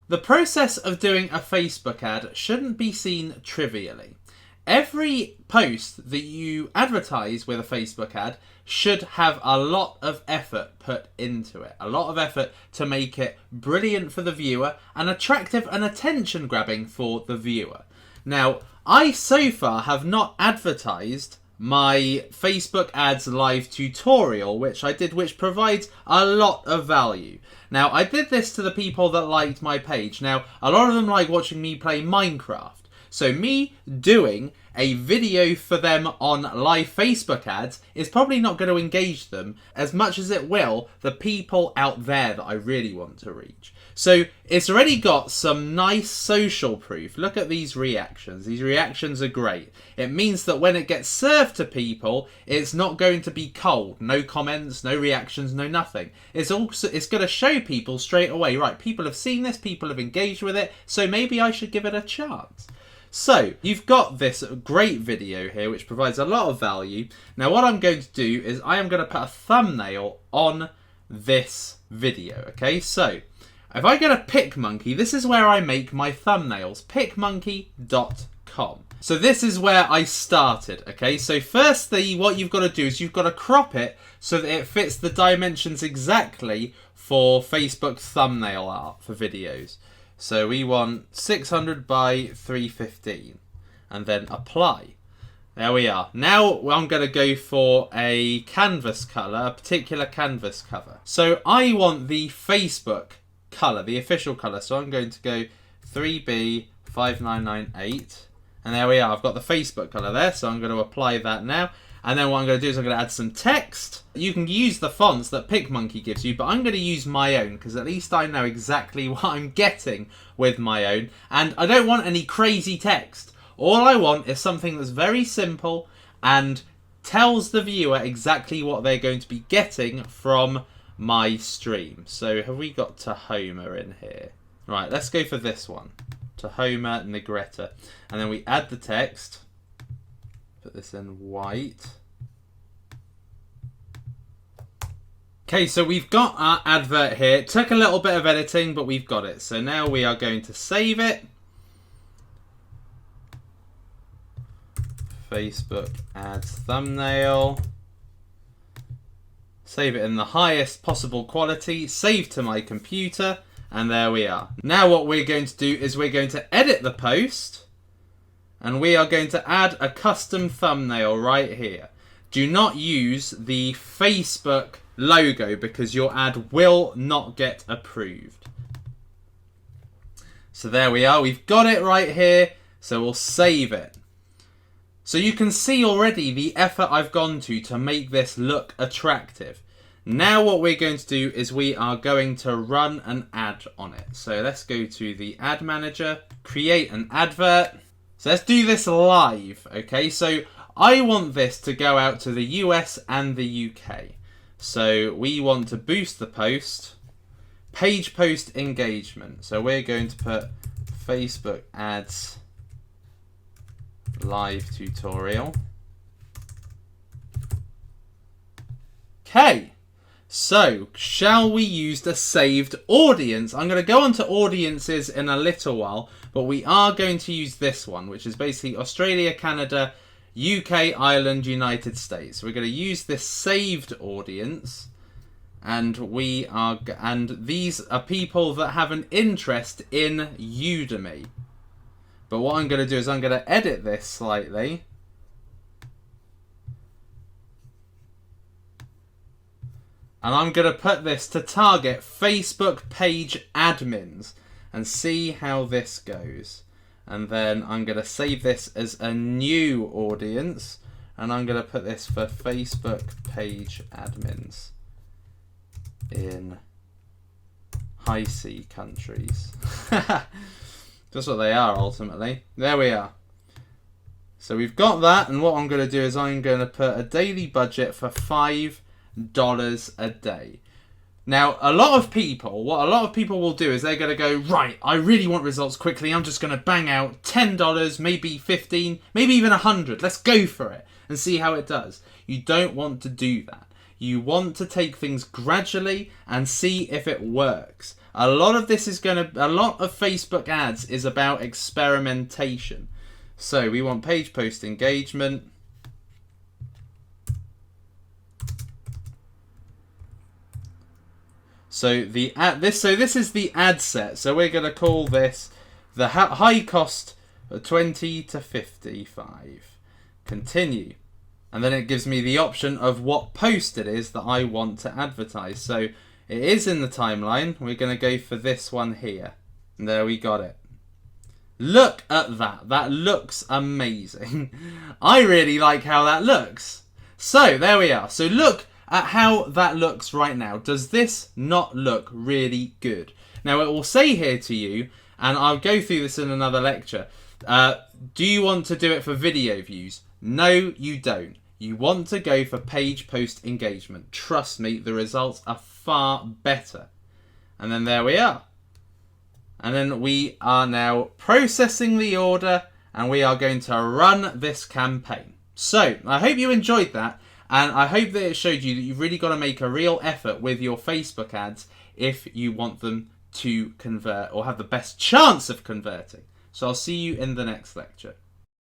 The process of doing a Facebook ad shouldn't be seen trivially. Every post that you advertise with a Facebook ad should have a lot of effort put into it. A lot of effort to make it brilliant for the viewer and attractive and attention grabbing for the viewer. Now, I so far have not advertised my Facebook ads live tutorial, which I did, which provides a lot of value. Now, I did this to the people that liked my page. Now, a lot of them like watching me play Minecraft. So me doing a video for them on live Facebook ads is probably not going to engage them as much as it will the people out there that I really want to reach. So it's already got some nice social proof. Look at these reactions. These reactions are great. It means that when it gets served to people, it's not going to be cold. No comments, no reactions, no nothing. It's going to show people straight away, right, people have seen this, people have engaged with it, so maybe I should give it a chance. So, you've got this great video here which provides a lot of value. Now what I'm going to do is I am going to put a thumbnail on this video, okay? So, if I go to PicMonkey, this is where I make my thumbnails, picmonkey.com. So this is where I started, okay? So firstly, what you've got to do is you've got to crop it so that it fits the dimensions exactly for Facebook thumbnail art for videos. So we want 600 by 315 and then apply. There we are. Now I'm going to go for a canvas colour, a particular canvas cover. So I want the Facebook colour, the official colour. So I'm going to go 3B5998 and there we are. I've got the Facebook colour there, so I'm going to apply that now. And then what I'm going to do is I'm going to add some text. You can use the fonts that PicMonkey gives you, but I'm going to use my own because at least I know exactly what I'm getting with my own. And I don't want any crazy text. All I want is something that's very simple and tells the viewer exactly what they're going to be getting from my stream. So have we got Tahoma in here? Right, let's go for this one. Tahoma Negretta. And then we add the text. Put this in white. Okay, so we've got our advert here. It took a little bit of editing, but we've got it. So now we are going to save it. Facebook ads thumbnail. Save it in the highest possible quality. Save to my computer. And there we are. Now what we're going to do is we're going to edit the post. And we are going to add a custom thumbnail right here. Do not use the Facebook logo because your ad will not get approved. So there we are. We've got it right here. So we'll save it. So you can see already the effort I've gone to make this look attractive. Now what we're going to do is we are going to run an ad on it. So let's go to the ad manager, create an advert. So let's do this live, okay? So I want this to go out to the US and the UK. So we want to boost the post, page post engagement. So we're going to put Facebook ads live tutorial. Okay. So, shall we use the saved audience? I'm going to go on to audiences in a little while, but we are going to use this one, which is basically Australia, Canada, UK, Ireland, United States. We're going to use this saved audience, and these are people that have an interest in Udemy. But what I'm going to do is I'm going to edit this slightly. And I'm going to put this to target Facebook page admins and see how this goes. And then I'm going to save this as a new audience. And I'm going to put this for Facebook page admins in high C countries. That's what they are ultimately. There we are. So we've got that. And what I'm going to do is I'm going to put a daily budget for $5 a day. Now, what a lot of people will do is they're going to go, right, I really want results quickly. I'm just going to bang out $10, maybe 15, maybe even 100. Let's go for it and see how it does. You don't want to do that. You want to take things gradually and see if it works. A lot of Facebook ads is about experimentation. So we want page post engagement. So this is the ad set. So we're going to call this the high cost 20 to 55. Continue. And then it gives me the option of what post it is that I want to advertise. So it is in the timeline. We're going to go for this one here. And there we got it. Look at that. That looks amazing. I really like how that looks. So there we are. So look at how that looks right now. Does this not look really good? Now it will say here to you, and I'll go through this in another lecture, do you want to do it for video views? No, you don't. You want to go for page post engagement. Trust me, the results are far better. And then there we are. And then we are now processing the order, and we are going to run this campaign. So I hope you enjoyed that, and I hope that it showed you that you've really got to make a real effort with your Facebook ads if you want them to convert or have the best chance of converting. So I'll see you in the next lecture.